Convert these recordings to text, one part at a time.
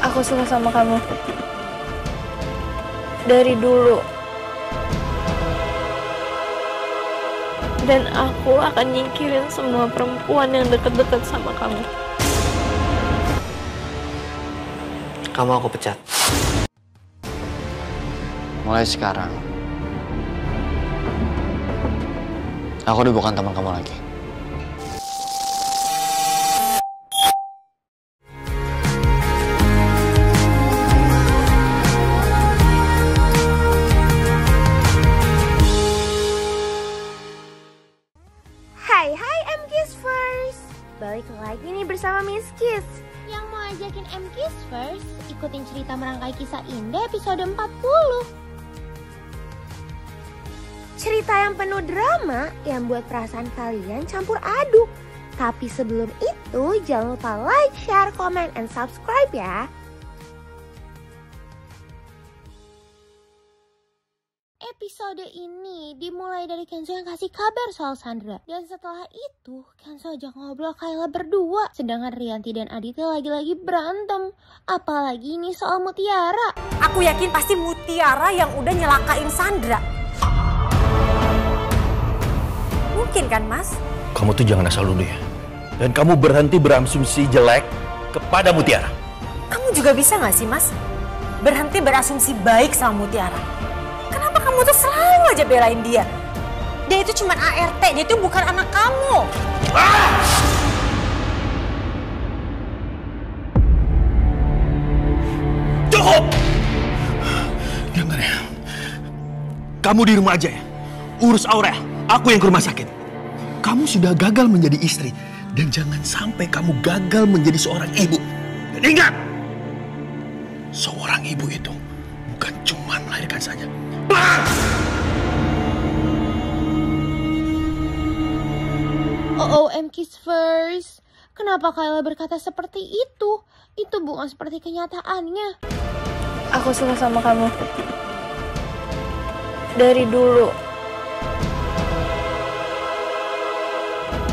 Aku suka sama kamu. Dari dulu. Dan aku akan nyingkirin semua perempuan yang deket-deket sama kamu. Kamu aku pecat. Mulai sekarang, aku udah bukan teman kamu lagi. Hai M-Kiss First. Balik lagi nih bersama Miss Kiss. Yang mau ajakin M-Kiss First ikutin cerita merangkai kisah indah episode 40. Cerita yang penuh drama yang buat perasaan kalian campur aduk. Tapi sebelum itu jangan lupa like, share, comment, and subscribe ya. Episode ini dimulai dari Kenzo yang kasih kabar soal Sandra. Dan setelah itu, Kenzo ajak ngobrol Kayla berdua. Sedangkan Rianti dan Aditya lagi-lagi berantem. Apalagi ini soal Mutiara. Aku yakin pasti Mutiara yang udah nyelakain Sandra. Mungkin kan, Mas? Kamu tuh jangan asal nuduh ya. Dan kamu berhenti berasumsi jelek kepada Mutiara. Kamu juga bisa gak sih, Mas? Berhenti berasumsi baik sama Mutiara. Kenapa kamu tuh selalu aja belain dia? Dia itu cuma ART, dia itu bukan anak kamu. Cukup! Dengar ya. Kamu di rumah aja ya. Urus Aurel. Aku yang ke rumah sakit. Kamu sudah gagal menjadi istri. Dan jangan sampai kamu gagal menjadi seorang ibu. Dan ingat! Seorang ibu itu bukan cuma melahirkan saja. Oh, M-Kiss First. Kenapa Kayla berkata seperti itu? Itu bukan seperti kenyataannya. Aku suka sama kamu. Dari dulu.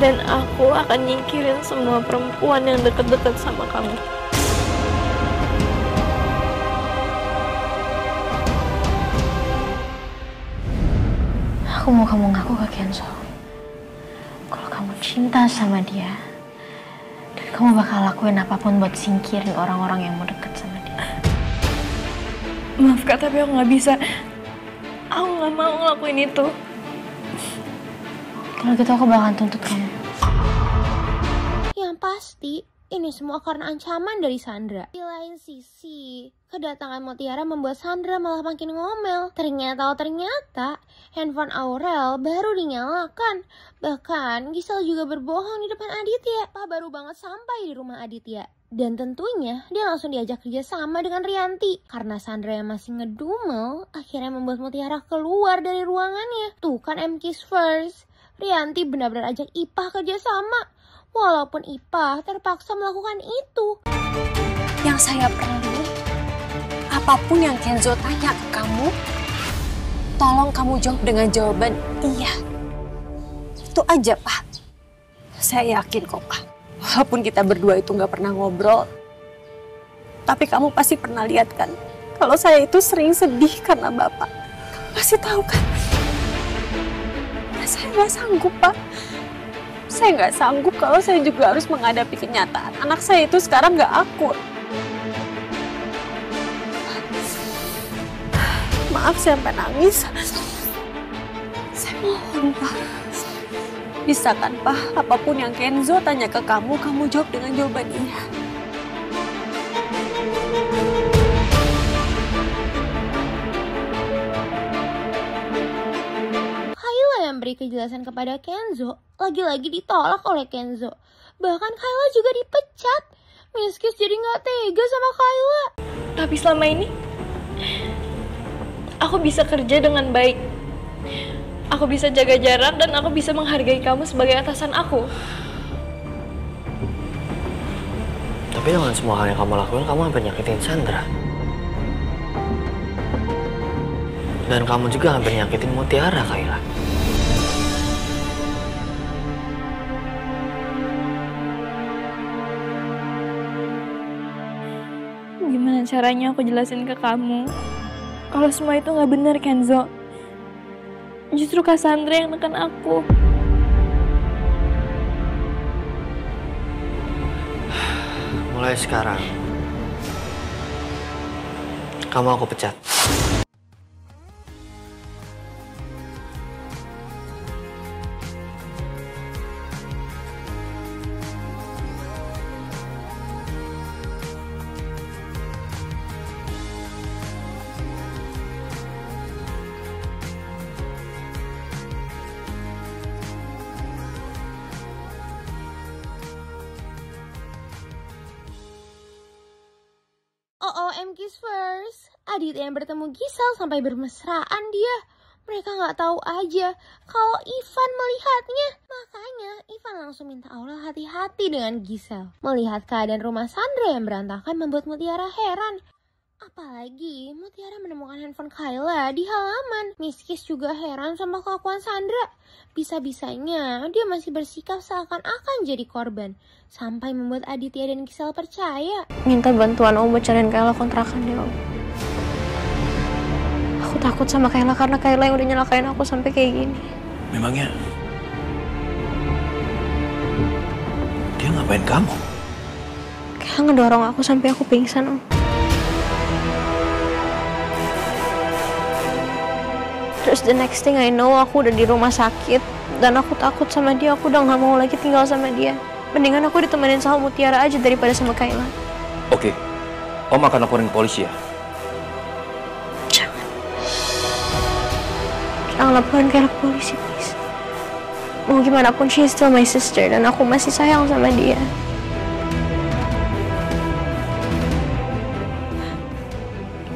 Dan aku akan nyingkirin semua perempuan yang deket-deket sama kamu. Aku mau kamu ngaku ke Kenzo kalau kamu cinta sama dia. Dan kamu bakal lakuin apapun buat singkirin orang-orang yang mau deket sama dia. Maaf Kak, tapi aku gak bisa. Aku gak mau ngelakuin itu. Kalau gitu aku bakalan tuntut kamu. Yang pasti, ini semua karena ancaman dari Sandra. Di lain sisi, kedatangan Mutiara membuat Sandra malah makin ngomel. Ternyata, handphone Aurel baru dinyalakan. Bahkan, Gisel juga berbohong di depan Aditya. Pak baru banget sampai di rumah Aditya. Dan tentunya, dia langsung diajak kerja sama dengan Rianti. Karena Sandra yang masih ngedumel, akhirnya membuat Mutiara keluar dari ruangannya. Tuh kan M-Kiss First. Rianti benar-benar ajak Ipah kerja sama. Walaupun Ipah terpaksa melakukan itu. Yang saya perlu, apapun yang Kenzo tanya ke kamu, tolong kamu jawab dengan jawaban iya. Itu aja, Pak. Saya yakin kok, Pak. Walaupun kita berdua itu nggak pernah ngobrol, tapi kamu pasti pernah lihat kan, kalau saya itu sering sedih karena Bapak. Kamu pasti tahu kan? Nah, saya nggak sanggup, Pak. Saya nggak sanggup kalau saya juga harus menghadapi kenyataan anak saya itu sekarang nggak akur. Maaf saya sampai nangis. Saya mohon, Pak. Bisa kan, Pak? Apapun yang Kenzo tanya ke kamu jawab dengan jawaban iya. Kayla yang beri kejelasan kepada Kenzo, lagi-lagi ditolak oleh Kenzo. Bahkan Kayla juga dipecat. Miss Kiss jadi gak tega sama Kayla. Tapi selama ini, aku bisa kerja dengan baik. Aku bisa jaga jarak dan aku bisa menghargai kamu sebagai atasan aku. Tapi dengan semua hal yang kamu lakukan, kamu hampir nyakitin Sandra. Dan kamu juga hampir nyakitin Mutiara, Kayla. Gimana caranya aku jelasin ke kamu kalau semua itu nggak benar, Kenzo? Justru Cassandra yang neken aku. Mulai sekarang, kamu aku pecat. OOM Kiss First, Aditya yang bertemu Giselle sampai bermesraan dia. Mereka nggak tahu aja kalau Ivan melihatnya. Makanya Ivan langsung minta Aurel hati-hati dengan Giselle. Melihat keadaan rumah Sandra yang berantakan membuat Mutiara heran. Apalagi Mutiara menemukan handphone Kayla di halaman. Miss Kiss juga heran sama kelakuan Sandra. Bisa-bisanya dia masih bersikap seakan-akan jadi korban. Sampai membuat Aditya dan Giselle percaya. Minta bantuan Om buat cariin Kayla kontrakan deh, Om. Aku takut sama Kayla karena Kayla yang udah nyelakain aku sampai kayak gini. Memangnya dia ngapain kamu? Kayla ngedorong aku sampai aku pingsan, Om. Terus the next thing I know, aku udah di rumah sakit. Dan aku takut sama dia, aku udah gak mau lagi tinggal sama dia. Mendingan aku ditemenin sama Mutiara aja daripada sama Kayla. Oke, Om akan laporin ke polisi ya? Jangan. Jangan laporin Kayla ke polisi, please. Mau gimana pun, she is still my sister. Dan aku masih sayang sama dia.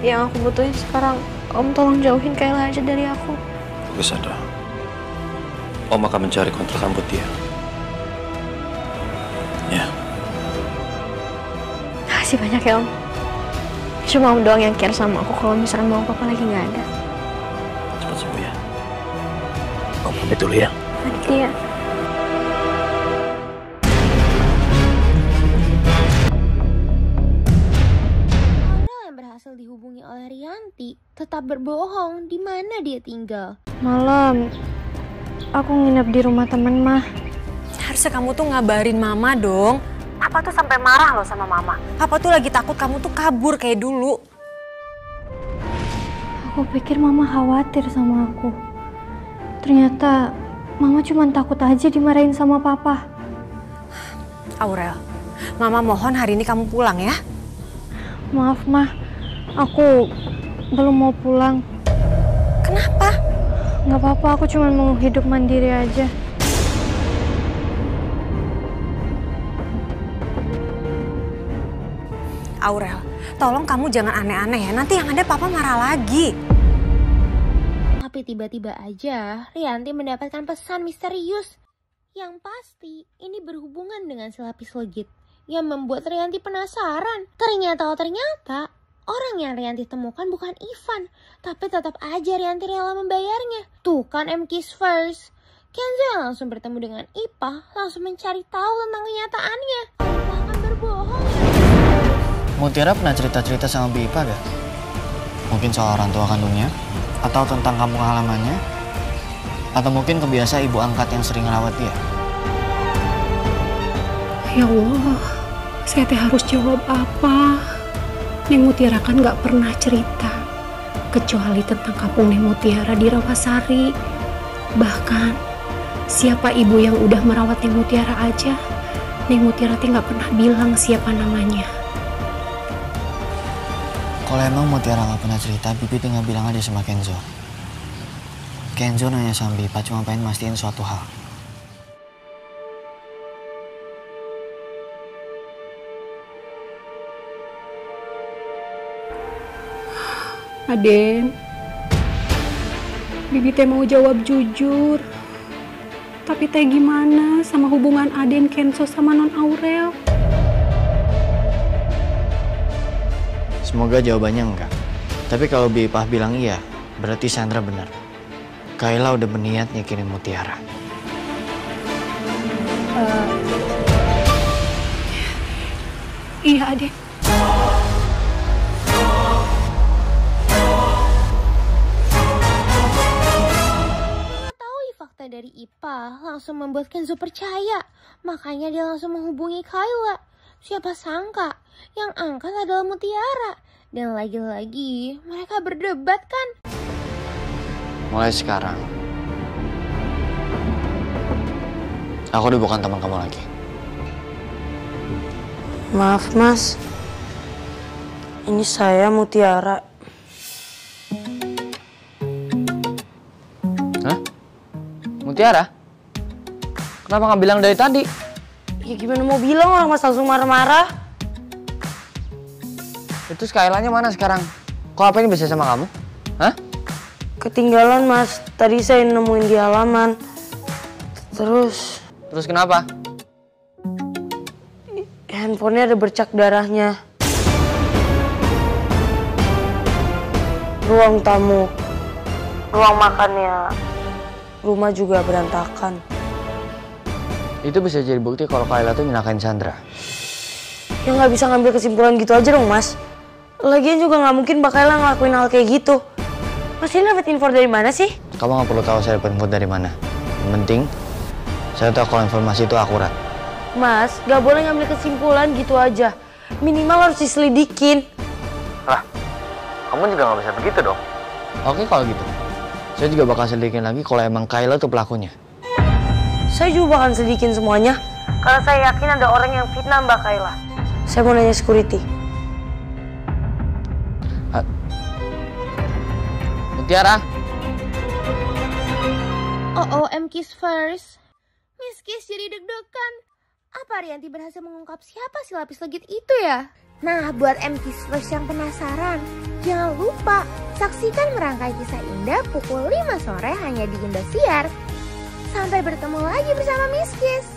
Yang aku butuhin sekarang, Om tolong jauhin Kayla aja dari aku. Oke, Sandra. Om akan mencari kontrakan buat dia. Ya. Makasih banyak ya, Om. Cuma Om doang yang care sama aku kalau misalnya mau papa lagi nggak ada. Cepat sembuh ya. Om pamit dulu ya. Iya. Aurel yang berhasil dihubungi oleh Rianti tetap berbohong di mana dia tinggal. Malam, aku nginep di rumah temen mah. Harusnya kamu tuh ngabarin mama dong. Papa tuh sampai marah loh sama mama. Papa tuh lagi takut kamu tuh kabur kayak dulu. Aku pikir mama khawatir sama aku. Ternyata mama cuma takut aja dimarahin sama papa. Aurel, mama mohon hari ini kamu pulang ya. Maaf mah, aku belum mau pulang. Kenapa? Nggak apa-apa, aku cuma mau hidup mandiri aja. Aurel, tolong kamu jangan aneh-aneh ya. Nanti yang ada papa marah lagi. Tapi tiba-tiba aja Rianti mendapatkan pesan misterius. Yang pasti ini berhubungan dengan si lapis legit yang membuat Rianti penasaran. Ternyata orang yang Rianti temukan bukan Ivan, tapi tetap aja Rianti rela membayarnya. Tuh kan Kiss First. Kenzo yang langsung bertemu dengan Ipa langsung mencari tahu tentang kenyataannya. Bahkan berbohong. Mutiara pernah cerita-cerita sama Bi Ipa gak? Mungkin soal orang tua kandungnya? Atau tentang kampung halamannya? Atau mungkin kebiasa ibu angkat yang sering ngerawat dia? Ya Allah, saya teh harus jawab apa? Neng Mutiara kan gak pernah cerita, kecuali tentang kampung Neng Mutiara di Rawasari. Bahkan, siapa ibu yang udah merawat Neng Mutiara aja, Neng Mutiara teh gak pernah bilang siapa namanya. Kalau emang Mutiara gak pernah cerita, Bibi tinggal bilang aja sama Kenzo. Kenzo nanya sama Bipa cuma pengen mastiin suatu hal. Aden, Bibi teh mau jawab jujur. Tapi teh gimana sama hubungan Aden Kenzo sama Non Aurel? Semoga jawabannya enggak. Tapi kalau Bipa bilang iya, berarti Sandra benar. Kayla udah berniat nyekinin Mutiara. Iya, Aden. IPA langsung membuat Kenzo percaya. Makanya dia langsung menghubungi Kayla. Siapa sangka yang angkat adalah Mutiara. Dan lagi-lagi mereka berdebat kan. Mulai sekarang, aku udah bukan teman kamu lagi. Maaf mas, ini saya Mutiara. Hah? Mutiara? Kenapa nggak bilang dari tadi? Ya gimana mau bilang, orang mas langsung marah-marah. Itu Skyla-nya mana sekarang? Kok apa ini bisa sama kamu? Hah? Ketinggalan mas, tadi saya nemuin di halaman. Terus Kenapa? handphonenya ada bercak darahnya. Ruang tamu, ruang makannya, rumah juga berantakan. Itu bisa jadi bukti kalau Kayla tuh nyelakain Sandra. Ya nggak bisa ngambil kesimpulan gitu aja dong mas. Lagian juga nggak mungkin Kayla ngelakuin hal kayak gitu. Mas ini dapat info dari mana sih? Kamu nggak perlu tahu saya dapat info dari mana. Yang penting, saya tahu kalau informasi itu akurat. Mas, nggak boleh ngambil kesimpulan gitu aja. Minimal harus diselidikin. Lah, kamu juga nggak bisa begitu dong. Oke kalau gitu, saya juga bakal selidikin lagi kalau emang Kayla tuh pelakunya. Saya juga bakal selidikin semuanya. Karena saya yakin ada orang yang fitnah Mbak Kayla. Saya mau nanya security. Mutiara. OOM Kiss first. Miss Kiss jadi deg-degan. Apa Rianti berhasil mengungkap siapa si lapis legit itu ya? Nah, buat M-Kiss first yang penasaran, jangan lupa saksikan merangkai kisah indah pukul 5 sore hanya di Indosiar. Sampai bertemu lagi bersama Miss Kiss.